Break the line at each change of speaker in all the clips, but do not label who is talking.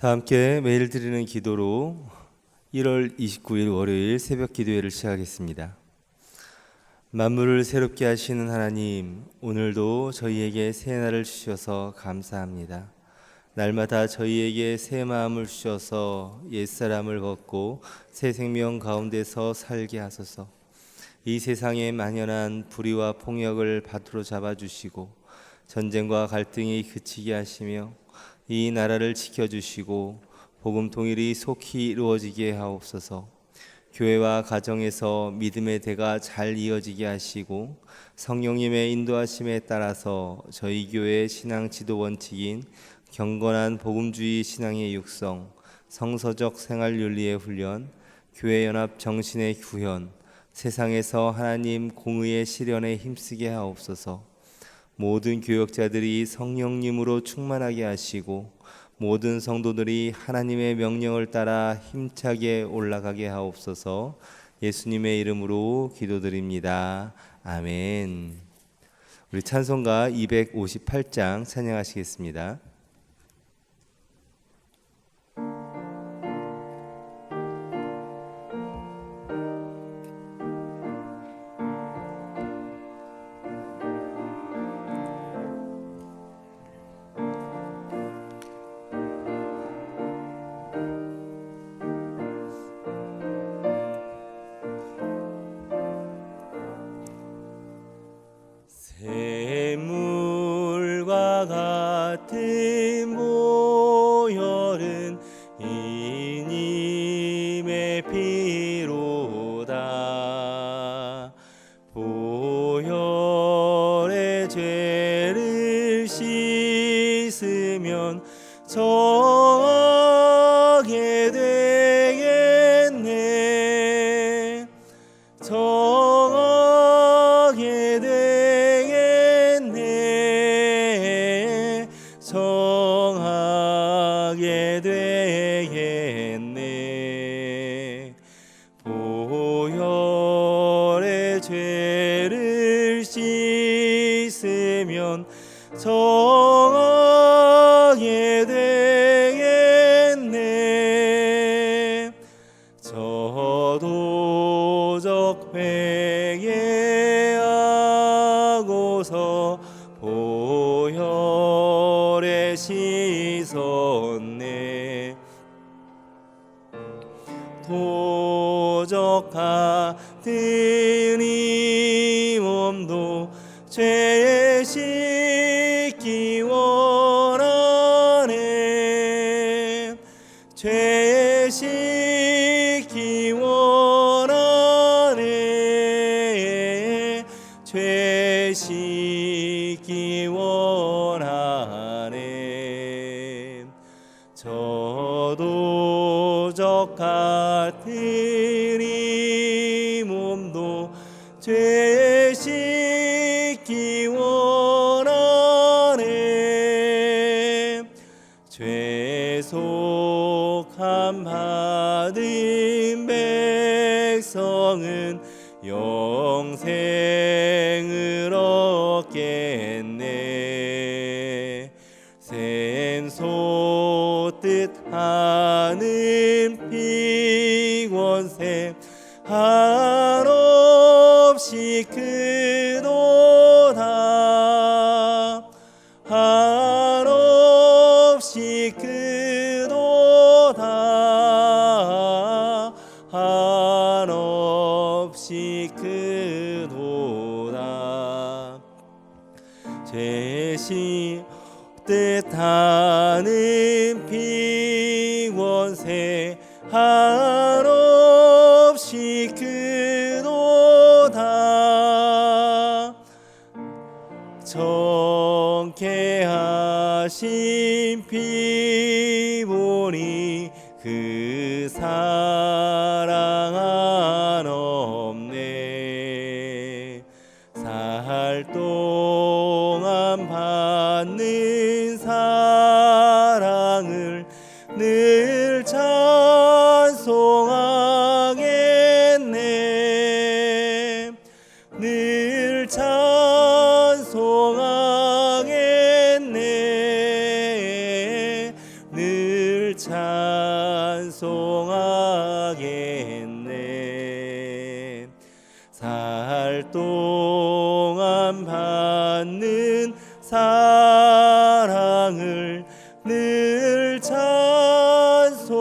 다 함께 매일 드리는 기도로 1월 29일 월요일 새벽 기도회를 시작하겠습니다. 만물을 새롭게 하시는 하나님, 오늘도 저희에게 새 날을 주셔서 감사합니다. 날마다 저희에게 새 마음을 주셔서 옛사람을 벗고 새 생명 가운데서 살게 하소서. 이 세상에 만연한 불의와 폭력을 밭으로 잡아주시고 전쟁과 갈등이 그치게 하시며 이 나라를 지켜주시고 복음 통일이 속히 이루어지게 하옵소서. 교회와 가정에서 믿음의 대가 잘 이어지게 하시고 성령님의 인도하심에 따라서 저희 교회의 신앙 지도 원칙인 경건한 복음주의 신앙의 육성, 성서적 생활 윤리의 훈련, 교회 연합 정신의 구현, 세상에서 하나님 공의의 실현에 힘쓰게 하옵소서. 모든 교역자들이 성령님으로 충만하게 하시고 모든 성도들이 하나님의 명령을 따라 힘차게 올라가게 하옵소서. 예수님의 이름으로 기도드립니다. 아멘. 우리 찬송가 258장 찬양하시겠습니다. 샘물과 같은 보혈은 이님의 피로다. 보혈의 죄를 씻으면 정하게 되겠네. 정하게 되겠네. 정하게 되겠네. 보혈의 죄를 씻으면 정하게 되겠네. 저도적 회개하고서 보혈에 씻었네. 도적 같은 이 몸도 죄에 씻기 원하네. 죄에 씻기 원하네. 죄 씻기 원하네. 저도적 같은 이 몸도 죄에 씻기 원하네. 죄속함 받은 백성은 영생을 얻겠네. 샘소 뜻하는 피권세 한없이 크도다. 한없이 크도다. 한없이 크도다. 죄시 뜻하는 피권세 한없이 크도다. 정케하신 피 보니 그 사랑 한없네. 살 동안 받는 사랑을 늘 찬송하겠네. 늘 찬송하겠네. 늘 찬송하겠네. 찬송하겠네. 살 동안 받는 사랑을 늘 찬송하겠네.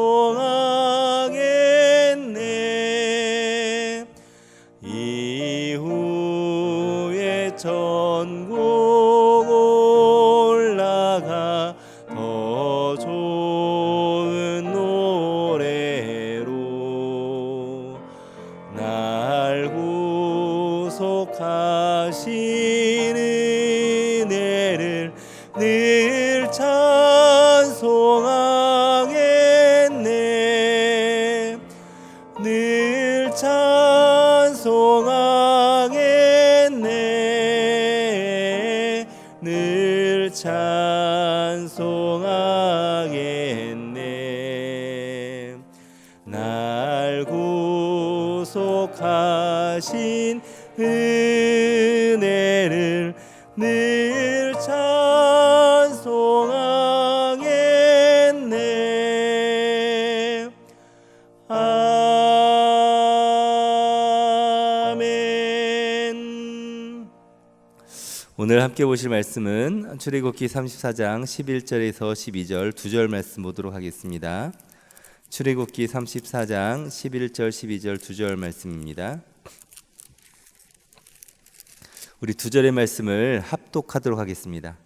이후에 천국 올라가 더 좋은 노래로 날 구속하신 은혜를 늘 찬송하겠네. 늘 찬송하겠네. 늘 찬송하겠네. 날 구속하신 은혜를 늘 찬송하겠네. 아멘. 오늘 함께 보실 말씀은 출애굽기 34장 11절에서 12절 2절 말씀 보도록 하겠습니다. 출애굽기 34장 11절 12절 2절 말씀입니다. 우리 2절의 말씀을 합독하도록 하겠습니다.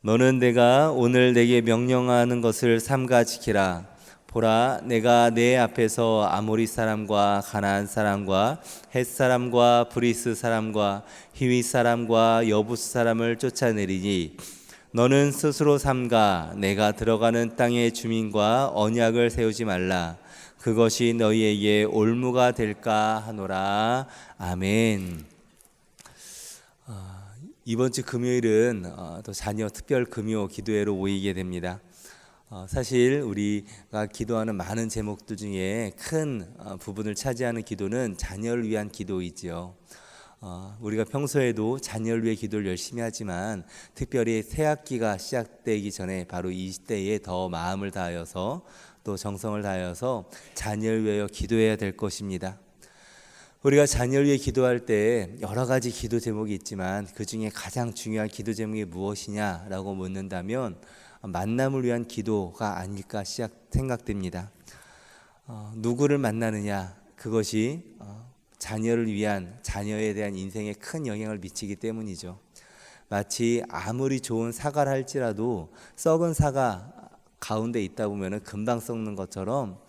너는 내가 오늘 내게 명령하는 것을 삼가 지키라. 보라, 내가 내 앞에서 아모리 사람과 가나안 사람과 헷 사람과 브리스 사람과 히위 사람과 여부스 사람을 쫓아내리니 너는 스스로 삼가 내가 들어가는 땅의 주민과 언약을 세우지 말라. 그것이 너희에게 올무가 될까 하노라. 아멘. 이번 주 금요일은 또 자녀 특별 금요 기도회로 모이게 됩니다. 사실 우리가 기도하는 많은 제목들 중에 큰 부분을 차지하는 기도는 자녀를 위한 기도이지요. 우리가 평소에도 자녀를 위해 기도를 열심히 하지만 특별히 새 학기가 시작되기 전에 바로 이 시대에 더 마음을 다하여서 또 정성을 다하여서 자녀를 위하여 기도해야 될 것입니다. 우리가 자녀를 위해 기도할 때 여러 가지 기도 제목이 있지만 그 중에 가장 중요한 기도 제목이 무엇이냐라고 묻는다면 만남을 위한 기도가 아닐까 생각됩니다. 누구를 만나느냐, 그것이 자녀를 위한, 자녀에 대한 인생에 큰 영향을 미치기 때문이죠. 마치 아무리 좋은 사과를 할지라도 썩은 사과 가운데 있다 보면 금방 썩는 것처럼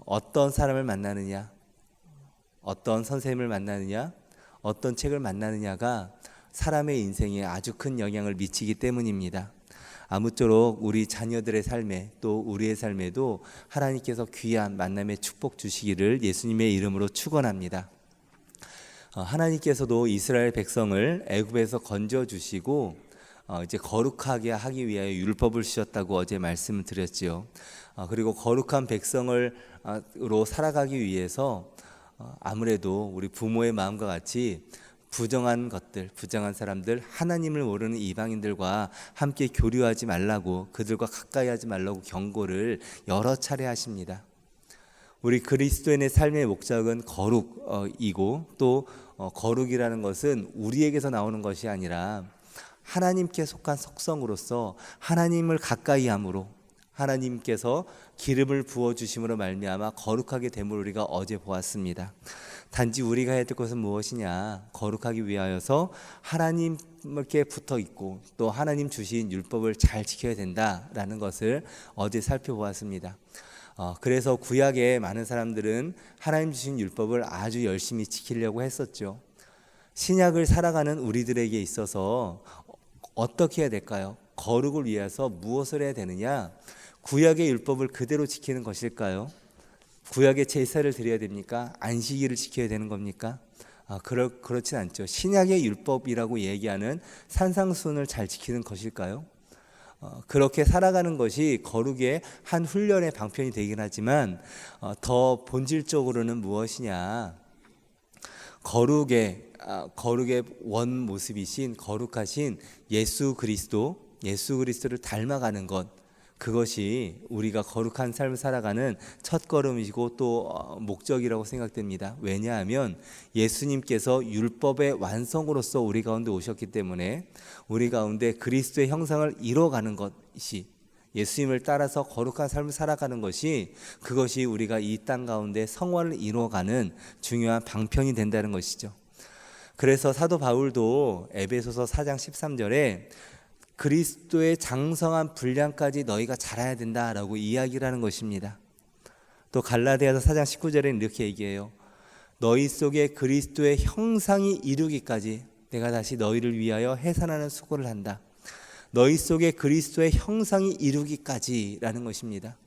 어떤 사람을 만나느냐, 어떤 선생님을 만나느냐, 어떤 책을 만나느냐가 사람의 인생에 아주 큰 영향을 미치기 때문입니다. 아무쪼록 우리 자녀들의 삶에 또 우리의 삶에도 하나님께서 귀한 만남의 축복 주시기를 예수님의 이름으로 축원합니다. 하나님께서도 이스라엘 백성을 애굽에서 건져 주시고 이제 거룩하게 하기 위하여 율법을 주셨다고 어제 말씀을 드렸지요. 그리고 거룩한 백성으로 살아가기 위해서 아무래도 우리 부모의 마음과 같이 부정한 것들, 부정한 사람들, 하나님을 모르는 이방인들과 함께 교류하지 말라고, 그들과 가까이 하지 말라고 경고를 여러 차례 하십니다. 우리 그리스도인의 삶의 목적은 거룩이고 또 거룩이라는 것은 우리에게서 나오는 것이 아니라 하나님께 속한 속성으로서 하나님을 가까이 함으로 하나님께서 기름을 부어주심으로 말미암아 거룩하게 됨을 우리가 어제 보았습니다. 단지 우리가 해야 될 것은 무엇이냐, 거룩하기 위하여서 하나님께 붙어 있고 또 하나님 주신 율법을 잘 지켜야 된다라는 것을 어제 살펴보았습니다. 그래서 구약의 많은 사람들은 하나님 주신 율법을 아주 열심히 지키려고 했었죠. 신약을 살아가는 우리들에게 있어서 어떻게 해야 될까요? 거룩을 위해서 무엇을 해야 되느냐? 구약의 율법을 그대로 지키는 것일까요? 구약의 제사를 드려야 됩니까? 안식일을 지켜야 되는 겁니까? 그렇진 않죠. 신약의 율법이라고 얘기하는 산상수훈을 잘 지키는 것일까요? 그렇게 살아가는 것이 거룩의 한 훈련의 방편이 되긴 하지만 더 본질적으로는 무엇이냐? 거룩의 원 모습이신 거룩하신 예수 그리스도를 닮아가는 것, 그것이 우리가 거룩한 삶을 살아가는 첫걸음이고 또 목적이라고 생각됩니다. 왜냐하면 예수님께서 율법의 완성으로서 우리 가운데 오셨기 때문에 우리 가운데 그리스도의 형상을 이뤄가는 것이, 예수님을 따라서 거룩한 삶을 살아가는 것이, 그것이 우리가 이 땅 가운데 성화를 이뤄가는 중요한 방편이 된다는 것이죠. 그래서 사도 바울도 에베소서 4장 13절에 그리스도의 장성한 분량까지 너희가 자라야 된다라고 이야기를 하는 것입니다. 또 갈라디아서 4장 19절에는 이렇게 얘기해요. 너희 속에 그리스도의 형상이 이루기까지 내가 다시 너희를 위하여 해산하는 수고를 한다. 너희 속에 그리스도의 형상이 이루기까지라는 것입니다.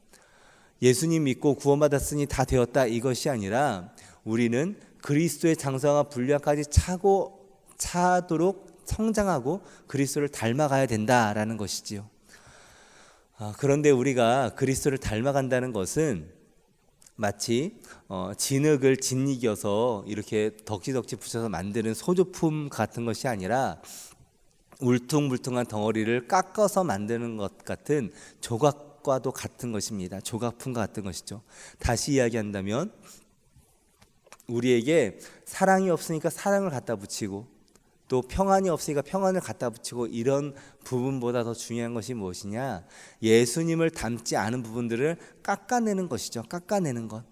예수님 믿고 구원받았으니 다 되었다, 이것이 아니라 우리는 그리스도의 장성한 분량까지 차도록 성장하고 그리스도를 닮아가야 된다라는 것이지요. 그런데 우리가 그리스도를 닮아간다는 것은 마치 진흙을 짓이겨서 이렇게 덕지덕지 붙여서 만드는 소조품 같은 것이 아니라 울퉁불퉁한 덩어리를 깎아서 만드는 것 같은 조각과도 같은 것입니다. 조각품과 같은 것이죠. 다시 이야기한다면 우리에게 사랑이 없으니까 사랑을 갖다 붙이고, 또 평안이 없으니까 평안을 갖다 붙이고, 이런 부분보다 더 중요한 것이 무엇이냐? 예수님을 닮지 않은 부분들을 깎아내는 것이죠. 깎아내는 것.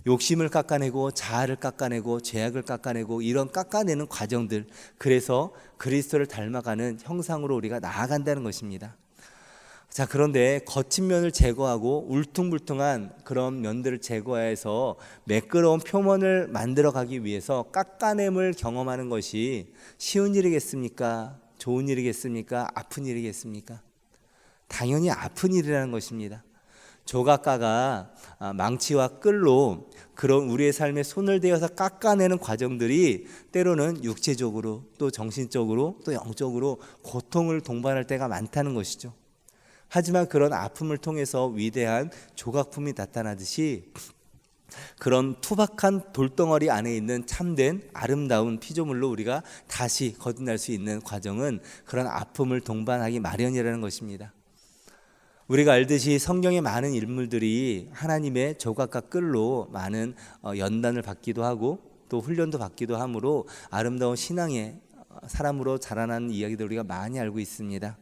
욕심을 깎아내고, 자아를 깎아내고, 죄악을 깎아내고, 이런 깎아내는 과정들. 그래서 그리스도를 닮아가는 형상으로 우리가 나아간다는 것입니다. 자, 그런데 거친 면을 제거하고 울퉁불퉁한 그런 면들을 제거해서 매끄러운 표면을 만들어 가기 위해서 깎아냄을 경험하는 것이 쉬운 일이겠습니까? 좋은 일이겠습니까? 아픈 일이겠습니까? 당연히 아픈 일이라는 것입니다. 조각가가 망치와 끌로 그런 우리의 삶에 손을 대어서 깎아내는 과정들이 때로는 육체적으로 또 정신적으로 또 영적으로 고통을 동반할 때가 많다는 것이죠. 하지만 그런 아픔을 통해서 위대한 조각품이 나타나듯이 그런 투박한 돌덩어리 안에 있는 참된 아름다운 피조물로 우리가 다시 거듭날 수 있는 과정은 그런 아픔을 동반하기 마련이라는 것입니다. 우리가 알듯이 성경의 많은 인물들이 하나님의 조각과 끌로 많은 연단을 받기도 하고 또 훈련도 받기도 하므로 아름다운 신앙의 사람으로 자라나는 이야기들 우리가 많이 알고 있습니다.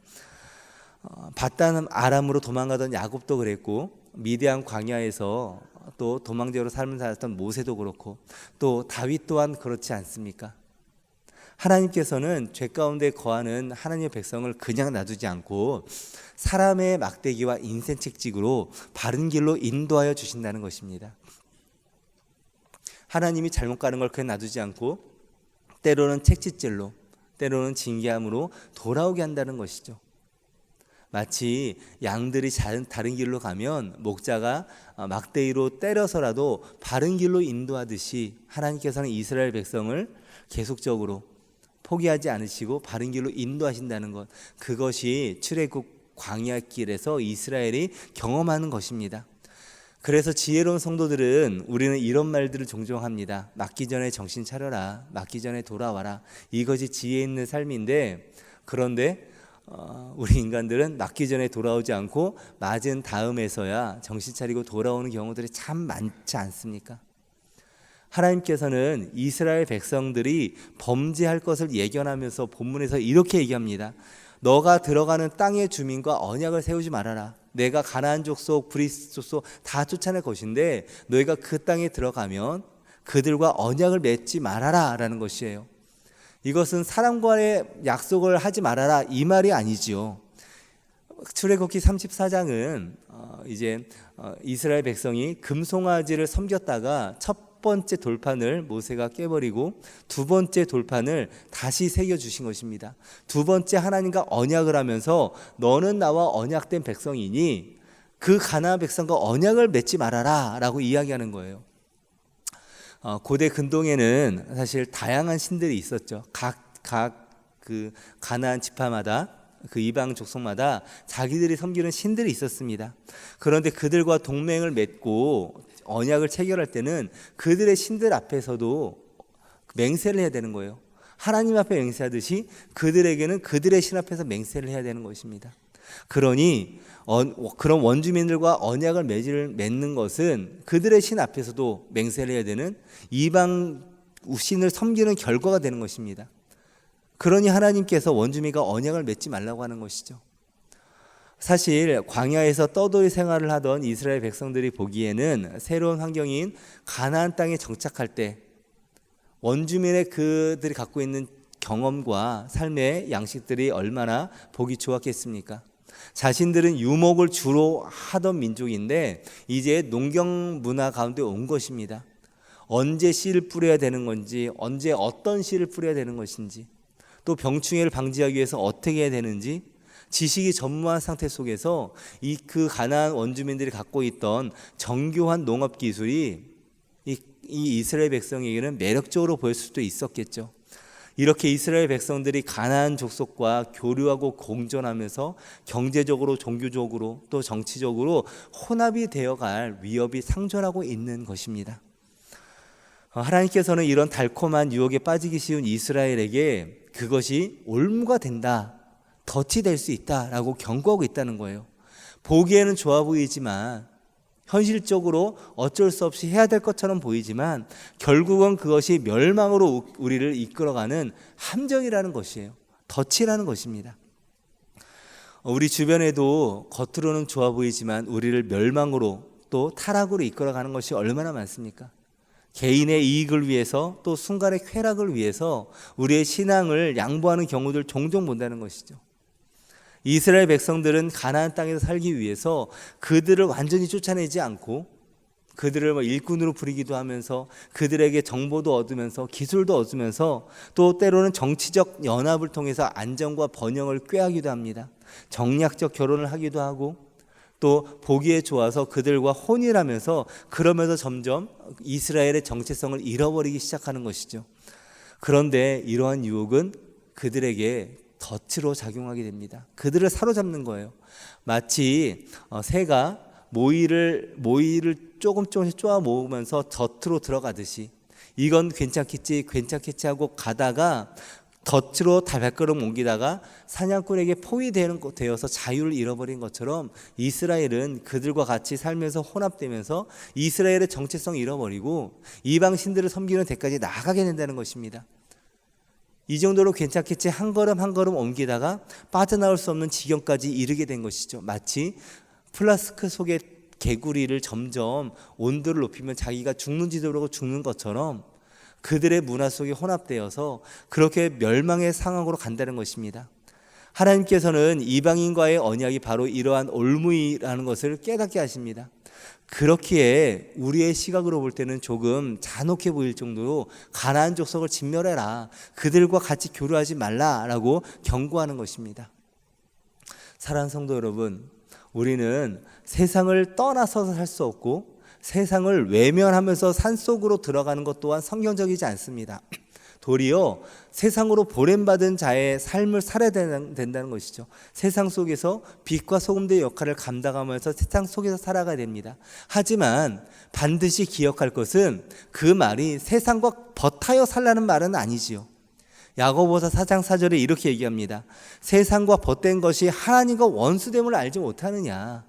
바단 아람으로 도망가던 야곱도 그랬고, 미디안 광야에서 또 도망자로 삶을 살았던 모세도 그렇고, 또 다윗 또한 그렇지 않습니까? 하나님께서는 죄 가운데 거하는 하나님의 백성을 그냥 놔두지 않고 사람의 막대기와 인생 책찍으로 바른 길로 인도하여 주신다는 것입니다. 하나님이 잘못 가는 걸 그냥 놔두지 않고 때로는 책짓질로, 때로는 징계함으로 돌아오게 한다는 것이죠. 마치 양들이 다른 길로 가면 목자가 막대기로 때려서라도 바른 길로 인도하듯이 하나님께서는 이스라엘 백성을 계속적으로 포기하지 않으시고 바른 길로 인도하신다는 것, 그것이 출애굽 광야길에서 이스라엘이 경험하는 것입니다. 그래서 지혜로운 성도들은 우리는 이런 말들을 종종 합니다. 맞기 전에 정신 차려라, 맞기 전에 돌아와라. 이것이 지혜 있는 삶인데, 그런데 우리 인간들은 맞기 전에 돌아오지 않고 맞은 다음에서야 정신 차리고 돌아오는 경우들이 참 많지 않습니까? 하나님께서는 이스라엘 백성들이 범죄할 것을 예견하면서 본문에서 이렇게 얘기합니다. 너가 들어가는 땅의 주민과 언약을 세우지 말아라. 내가 가나안 족속, 브리스 족속 다 쫓아낼 것인데 너희가 그 땅에 들어가면 그들과 언약을 맺지 말아라 라는 것이에요. 이것은 사람과의 약속을 하지 말아라 이 말이 아니지요. 출애굽기 34장은 이제 이스라엘 백성이 금송아지를 섬겼다가 첫 번째 돌판을 모세가 깨버리고 두 번째 돌판을 다시 새겨주신 것입니다. 두 번째 하나님과 언약을 하면서 너는 나와 언약된 백성이니 그 가나안 백성과 언약을 맺지 말아라 라고 이야기하는 거예요. 고대 근동에는 사실 다양한 신들이 있었죠. 각 그 가나안 지파마다 그 이방 족속마다 자기들이 섬기는 신들이 있었습니다. 그런데 그들과 동맹을 맺고 언약을 체결할 때는 그들의 신들 앞에서도 맹세를 해야 되는 거예요. 하나님 앞에 맹세하듯이 그들에게는 그들의 신 앞에서 맹세를 해야 되는 것입니다. 그러니 그런 원주민들과 언약을 맺는 것은 그들의 신 앞에서도 맹세를 해야 되는 이방 신을 섬기는 결과가 되는 것입니다. 그러니 하나님께서 원주민과 언약을 맺지 말라고 하는 것이죠. 사실 광야에서 떠돌이 생활을 하던 이스라엘 백성들이 보기에는 새로운 환경인 가나안 땅에 정착할 때 원주민의 그들이 갖고 있는 경험과 삶의 양식들이 얼마나 보기 좋았겠습니까? 자신들은 유목을 주로 하던 민족인데 이제 농경 문화 가운데 온 것입니다. 언제 씨를 뿌려야 되는 건지, 언제 어떤 씨를 뿌려야 되는 것인지, 또 병충해를 방지하기 위해서 어떻게 해야 되는지 지식이 전무한 상태 속에서 그 가나안 원주민들이 갖고 있던 정교한 농업 기술이 이 이스라엘 백성에게는 매력적으로 보일 수도 있었겠죠. 이렇게 이스라엘 백성들이 가나안 족속과 교류하고 공존하면서 경제적으로, 종교적으로, 또 정치적으로 혼합이 되어갈 위협이 상존하고 있는 것입니다. 하나님께서는 이런 달콤한 유혹에 빠지기 쉬운 이스라엘에게 그것이 올무가 된다, 덫이 될 수 있다라고 경고하고 있다는 거예요. 보기에는 좋아 보이지만 현실적으로 어쩔 수 없이 해야 될 것처럼 보이지만 결국은 그것이 멸망으로 우리를 이끌어가는 함정이라는 것이에요. 덫이라는 것입니다. 우리 주변에도 겉으로는 좋아 보이지만 우리를 멸망으로 또 타락으로 이끌어가는 것이 얼마나 많습니까? 개인의 이익을 위해서 또 순간의 쾌락을 위해서 우리의 신앙을 양보하는 경우들 종종 본다는 것이죠. 이스라엘 백성들은 가나안 땅에서 살기 위해서 그들을 완전히 쫓아내지 않고 그들을 일꾼으로 부리기도 하면서 그들에게 정보도 얻으면서 기술도 얻으면서 또 때로는 정치적 연합을 통해서 안정과 번영을 꾀하기도 합니다. 정략적 결혼을 하기도 하고 또 보기에 좋아서 그들과 혼인하면서 그러면서 점점 이스라엘의 정체성을 잃어버리기 시작하는 것이죠. 그런데 이러한 유혹은 그들에게 덫으로 작용하게 됩니다. 그들을 사로잡는 거예요. 마치 새가 모이를 조금씩 쪼아 모으면서 덫으로 들어가듯이 이건 괜찮겠지 하고 가다가 덫으로 발걸음 옮기다가 사냥꾼에게 포위되어서 자유를 잃어버린 것처럼 이스라엘은 그들과 같이 살면서 혼합되면서 이스라엘의 정체성을 잃어버리고 이방 신들을 섬기는 데까지 나아가게 된다는 것입니다. 이 정도로 괜찮겠지 한 걸음 한 걸음 옮기다가 빠져나올 수 없는 지경까지 이르게 된 것이죠. 마치 플라스크 속의 개구리를 점점 온도를 높이면 자기가 죽는지도 모르고 죽는 것처럼 그들의 문화 속에 혼합되어서 그렇게 멸망의 상황으로 간다는 것입니다. 하나님께서는 이방인과의 언약이 바로 이러한 올무이라는 것을 깨닫게 하십니다. 그렇기에 우리의 시각으로 볼 때는 조금 잔혹해 보일 정도로 가나안 족속을 진멸해라, 그들과 같이 교류하지 말라라고 경고하는 것입니다. 사랑하는 성도 여러분, 우리는 세상을 떠나서서 살 수 없고 세상을 외면하면서 산속으로 들어가는 것 또한 성경적이지 않습니다. 도리어 세상으로 보냄받은 자의 삶을 살아야 된다는 것이죠. 세상 속에서 빛과 소금의 역할을 감당하면서 세상 속에서 살아가야 됩니다. 하지만 반드시 기억할 것은 그 말이 세상과 버타여 살라는 말은 아니지요. 야고보서 4장 4절에 이렇게 얘기합니다. 세상과 벗된 것이 하나님과 원수됨을 알지 못하느냐.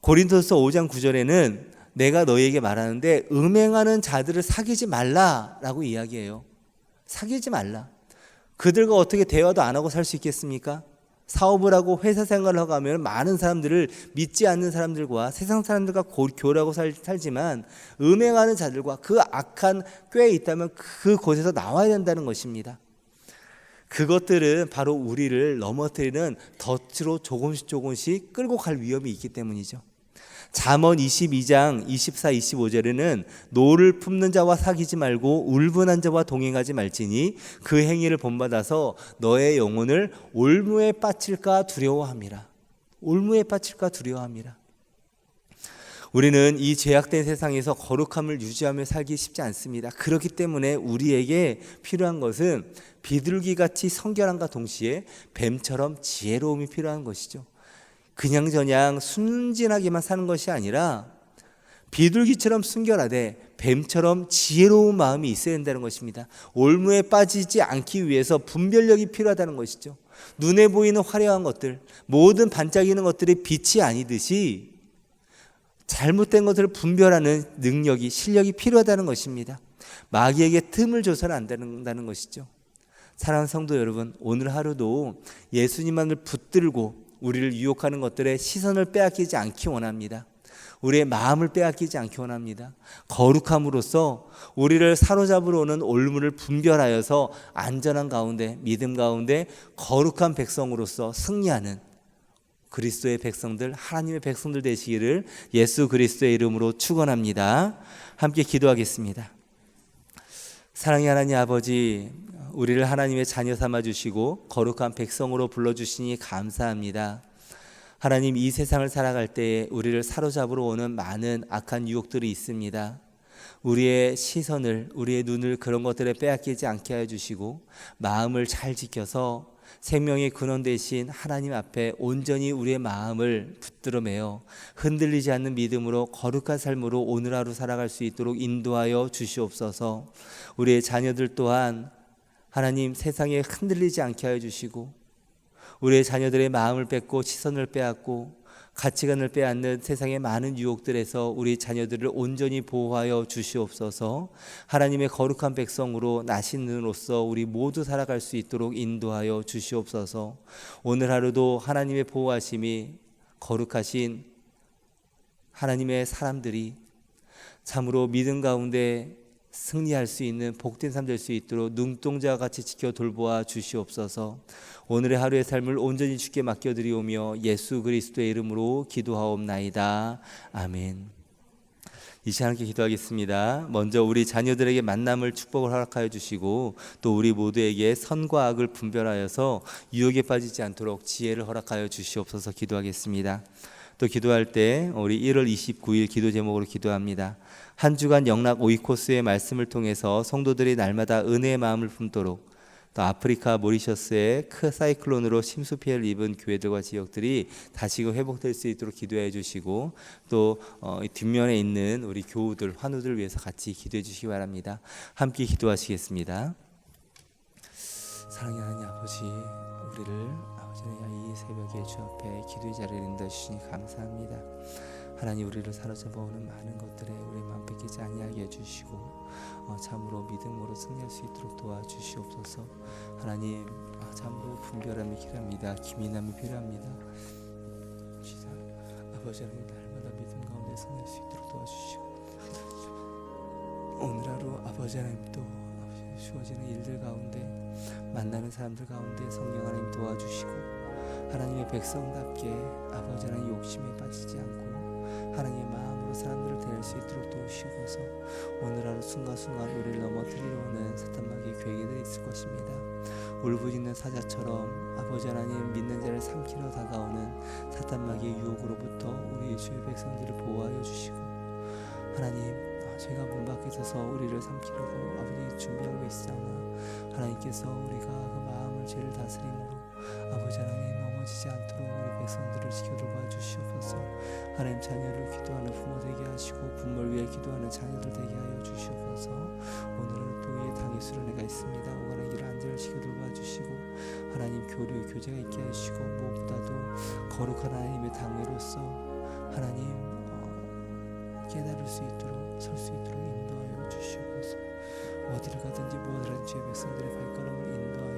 고린도서 5장 9절에는 내가 너희에게 말하는데 음행하는 자들을 사귀지 말라라고 이야기해요. 사귀지 말라. 그들과 어떻게 대화도 안 하고 살 수 있겠습니까? 사업을 하고 회사 생활을 하고 하면 많은 사람들을 믿지 않는 사람들과 세상 사람들과 교류하고 살지만 음행하는 자들과 그 악한 꾀에 있다면 그곳에서 나와야 된다는 것입니다. 그것들은 바로 우리를 넘어뜨리는 덫으로 조금씩 끌고 갈 위험이 있기 때문이죠. 잠언 22장 24, 25절에는 노를 품는 자와 사귀지 말고 울분한 자와 동행하지 말지니 그 행위를 본받아서 너의 영혼을 올무에 빠질까 두려워함이라. 올무에 빠질까 두려워함이라. 우리는 이 죄악된 세상에서 거룩함을 유지하며 살기 쉽지 않습니다. 그렇기 때문에 우리에게 필요한 것은 비둘기같이 성결함과 동시에 뱀처럼 지혜로움이 필요한 것이죠. 그냥저냥 순진하게만 사는 것이 아니라 비둘기처럼 순결하되 뱀처럼 지혜로운 마음이 있어야 된다는 것입니다. 올무에 빠지지 않기 위해서 분별력이 필요하다는 것이죠. 눈에 보이는 화려한 것들, 모든 반짝이는 것들이 빛이 아니듯이 잘못된 것들을 분별하는 능력이, 실력이 필요하다는 것입니다. 마귀에게 틈을 줘서는 안 된다는 것이죠. 사랑하는 성도 여러분, 오늘 하루도 예수님만을 붙들고 우리를 유혹하는 것들에 시선을 빼앗기지 않기 원합니다. 우리의 마음을 빼앗기지 않기 원합니다. 거룩함으로써 우리를 사로잡으러 오는 올무를 분별하여서 안전한 가운데, 믿음 가운데 거룩한 백성으로서 승리하는 그리스도의 백성들, 하나님의 백성들 되시기를 예수 그리스도의 이름으로 축원합니다. 함께 기도하겠습니다. 사랑의 하나님 아버지, 우리를 하나님의 자녀 삼아 주시고 거룩한 백성으로 불러주시니 감사합니다. 하나님, 이 세상을 살아갈 때에 우리를 사로잡으러 오는 많은 악한 유혹들이 있습니다. 우리의 시선을, 우리의 눈을 그런 것들에 빼앗기지 않게 하여 주시고 마음을 잘 지켜서 생명의 근원 되신 하나님 앞에 온전히 우리의 마음을 붙들어 매어 흔들리지 않는 믿음으로 거룩한 삶으로 오늘 하루 살아갈 수 있도록 인도하여 주시옵소서. 우리의 자녀들 또한 하나님 세상에 흔들리지 않게 하여 주시고 우리의 자녀들의 마음을 뺏고 시선을 빼앗고 가치관을 빼앗는 세상의 많은 유혹들에서 우리 자녀들을 온전히 보호하여 주시옵소서. 하나님의 거룩한 백성으로 나신는으로서 우리 모두 살아갈 수 있도록 인도하여 주시옵소서. 오늘 하루도 하나님의 보호하심이 거룩하신 하나님의 사람들이 참으로 믿음 가운데 승리할 수 있는 복된 삶 될 수 있도록 눈동자와 같이 지켜 돌보아 주시옵소서. 오늘의 하루의 삶을 온전히 주께 맡겨드리오며 예수 그리스도의 이름으로 기도하옵나이다. 아멘. 이 시간 함께 기도하겠습니다. 먼저 우리 자녀들에게 만남을 축복을 허락하여 주시고 또 우리 모두에게 선과 악을 분별하여서 유혹에 빠지지 않도록 지혜를 허락하여 주시옵소서. 기도하겠습니다. 또 기도할 때 우리 1월 29일 기도 제목으로 기도합니다. 한 주간 영락 오이코스의 말씀을 통해서 성도들이 날마다 은혜의 마음을 품도록, 또 아프리카 모리셔스의 큰 사이클론으로 심수 피해를 입은 교회들과 지역들이 다시금 회복될 수 있도록 기도해 주시고, 또 뒷면에 있는 우리 교우들, 환우들을 위해서 같이 기도해 주시기 바랍니다. 함께 기도하시겠습니다. 사랑의 하나님 아버지, 우리를 이 새벽에 주 앞에 기도의 자리를 인도해 주시니 감사합니다. 하나님, 우리를 사로잡아오는 많은 것들에 우리 마음 뺏기지 아니하게 해주시고 참으로 믿음으로 승리할 수 있도록 도와주시옵소서. 하나님, 참으로 분별함이 필요합니다. 기민함이 필요합니다. 아버지 하나님, 날마다 믿음 가운데 승리할 수 있도록 도와주시고 오늘 하루 아버지 하나님 또 주어지는 일들 가운데 만나는 사람들 가운데 성령 하나님 도와주시고 하나님의 백성답게 아버지 하나님 욕심에 빠지지 않고 하나님의 마음으로 사람들을 대할 수 있도록 도우시옵소서. 오늘 하루 순간순간 우리를 넘어뜨리려 오는 사탄마귀의 계획이 있을 것입니다. 울부짖는 사자처럼 아버지 하나님 믿는 자를 삼키러 다가오는 사탄마귀의 유혹으로부터 우리 예수의 백성들을 보호하여 주시고 하나님, 제가 문 밖에 서서 우리를 삼키려고 아버지 준비하고 있사오나 하나님께서 우리가 그 마음을 죄를 다스림으로 아버지 하나님 넘어지지 않도록 우리 백성들을 지켜돌봐 주시옵소서. 하나님, 자녀를 기도하는 부모 되게 하시고 부모를 위해 기도하는 자녀들 되게 하여 주시옵소서. 오늘은 또 이 당의 수련회가 있습니다. 오가는 길 안전을 지켜돌봐 주시고 하나님, 교제가 있게 하시고 무엇보다도 거룩한 하나님의 당회로서 하나님 깨달을 수 있도록 설 수 있도록 인도하여 주시옵소서. 어디를 가든지 무엇을 하든지 백성들의 발걸음을 인도하여